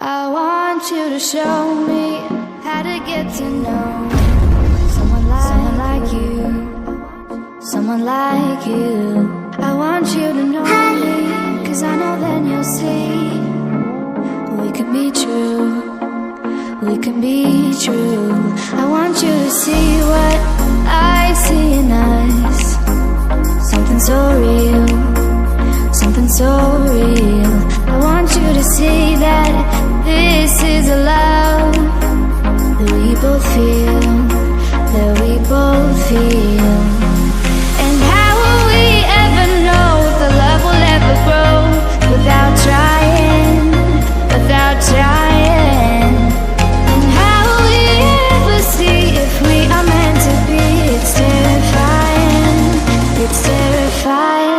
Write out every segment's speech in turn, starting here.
I want you to show me how to get to know someone like you, someone like you. I want you to know me, 'cause I know then you'll see we can be true, we can be true. I want you to see what I see in us, something so real, something so real. I want you to see that this is a love that we both feel, that we both feel. And how will we ever know if the love will ever grow without trying, without trying? And how will we ever see if we are meant to be? It's terrifying, it's terrifying.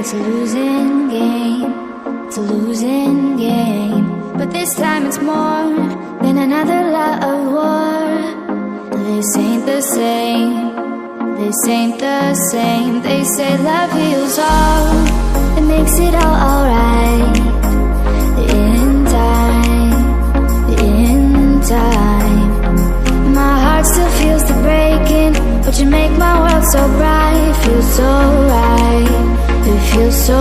It's a losing game, it's a losing game. But this time it's more than another lot of war. This ain't the same, this ain't the same. They say love heals all, it makes it all alright. In time, in time. My heart still feels the breaking, but you make my world so bright. Feels so right, it feels so